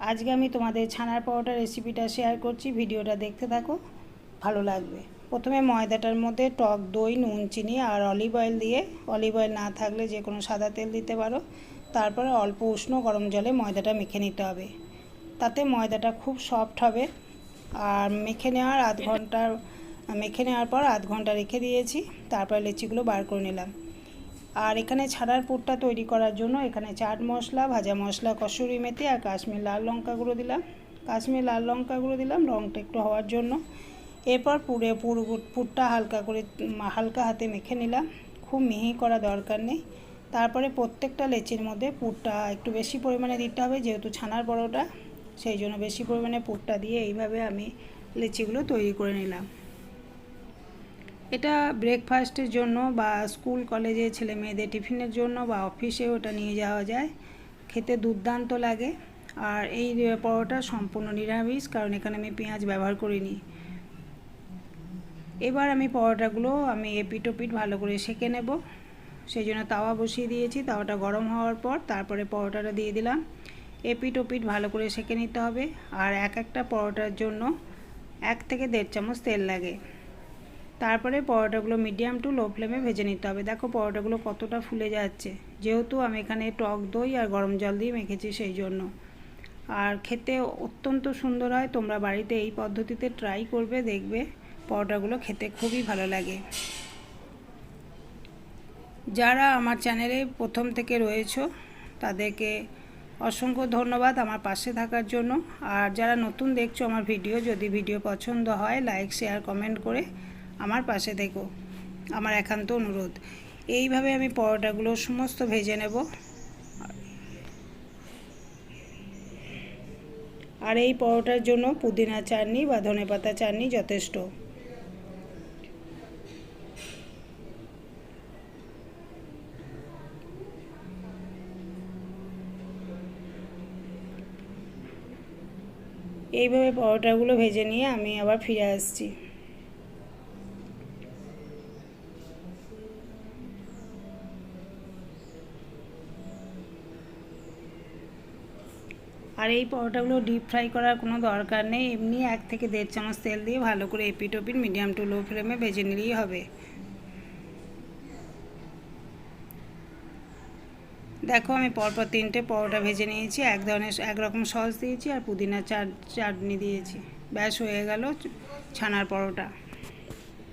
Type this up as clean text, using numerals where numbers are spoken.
আজকে আমি তোমাদের ছানার পরোটা রেসিপিটা শেয়ার করছি, ভিডিওটা দেখতে থাকো, ভালো লাগবে। প্রথমে ময়দাটার মধ্যে টক দই, নুন, চিনি আর অলিভ অয়েল দিয়ে, অলিভ অয়েল না থাকলে যে কোনো সাদা তেল দিতে পারো। তারপরে অল্প উষ্ণ গরম জলে ময়দাটা মেখে নিতে হবে, তাতে ময়দাটা খুব সফট হবে। আর মেখে নেওয়ার পর আধ ঘন্টা রেখে দিয়েছি। তারপরে লেচিগুলো বার করে নিলাম। আর এখানে ছানার পুরটা তৈরি করার জন্য এখানে চাট মশলা, ভাজা মশলা, কসুরি মেথি আর কাশ্মীর লাল লঙ্কা গুঁড়ো দিলাম। কাশ্মীর লাল লঙ্কা গুঁড়ো দিলাম রঙটা একটু হওয়ার জন্য। এরপর পুরটা হালকা হাতে মেখে নিলাম, খুব মিহি করা দরকার নেই। তারপরে প্রত্যেকটা লেচির মধ্যে পুরটা একটু বেশি পরিমাণে দিতে হবে, যেহেতু ছানার পরোটা, সেই জন্য বেশি পরিমাণে পুরটা দিয়ে এইভাবে আমি লেচিগুলো তৈরি করে নিলাম। এটা ব্রেকফাস্টের জন্য বা স্কুল কলেজে ছেলে মেয়েদের টিফিনের জন্য বা অফিসে ওটা নিয়ে যাওয়া যায়, খেতে দুর্দান্ত লাগে। আর এই পরোটা সম্পূর্ণ নিরামিষ, কারণ এখানে আমি পেঁয়াজ ব্যবহার করিনি। এবার আমি পরোটাগুলো এপিট ওপিট ভালো করে সেঁকে নেব, সেই জন্য তাওয়া বসিয়ে দিয়েছি। তাওয়াটা গরম হওয়ার পর তারপরে পরোটাটা দিয়ে দিলাম। এপিট ওপিট ভালো করে সেঁকে নিতে হবে। আর একটা পরোটার জন্য 1 থেকে 1.5 চামচ তেল লাগে। তারপরে পরোটাগুলো মিডিয়াম টু লো ফ্লেমে ভেজে নিতে হবে। দেখো পরোটাগুলো কতটা ফুলে যাচ্ছে, যেহেতু আমি এখানে টক দই আর গরম জল দিয়ে মেখেছি সেই জন্য। আর খেতে অত্যন্ত সুন্দর হয়, তোমরা বাড়িতে এই পদ্ধতিতে ট্রাই করবে, দেখবে পরোটাগুলো খেতে খুবই ভালো লাগে। যারা আমার চ্যানেলে প্রথম থেকে রয়েছো তাদেরকে অসংখ্য ধন্যবাদ আমার পাশে থাকার জন্য। আর যারা নতুন দেখছো আমার ভিডিও, যদি ভিডিও পছন্দ হয় লাইক, শেয়ার, কমেন্ট করে আমার পাশে থেকো, আমার একান্ত অনুরোধ। এইভাবে আমি পরোটাগুলো সমস্ত ভেজে নেব। আর এই পরোটার জন্য পুদিনা চাটনি বা ধনেপাতা চাটনি যথেষ্ট। এইভাবে পরোটাগুলো ভেজে নিয়ে আমি আবার ফিরে আসছি। আর এই পরোটাগুলো ডিপ ফ্রাই করার কোনো দরকার নেই, এমনি 1 থেকে 1.5 চামচ তেল দিয়ে ভালো করে এপিট ওপিট মিডিয়াম টু লো ফ্লেমে ভেজে নিলেই হবে। দেখো আমি পরপর 3টে পরোটা ভেজে নিয়েছি, এক রকম সস দিয়েছি আর পুদিনা চাটনি দিয়েছি। ব্যাস হয়ে গেল ছানার পরোটা।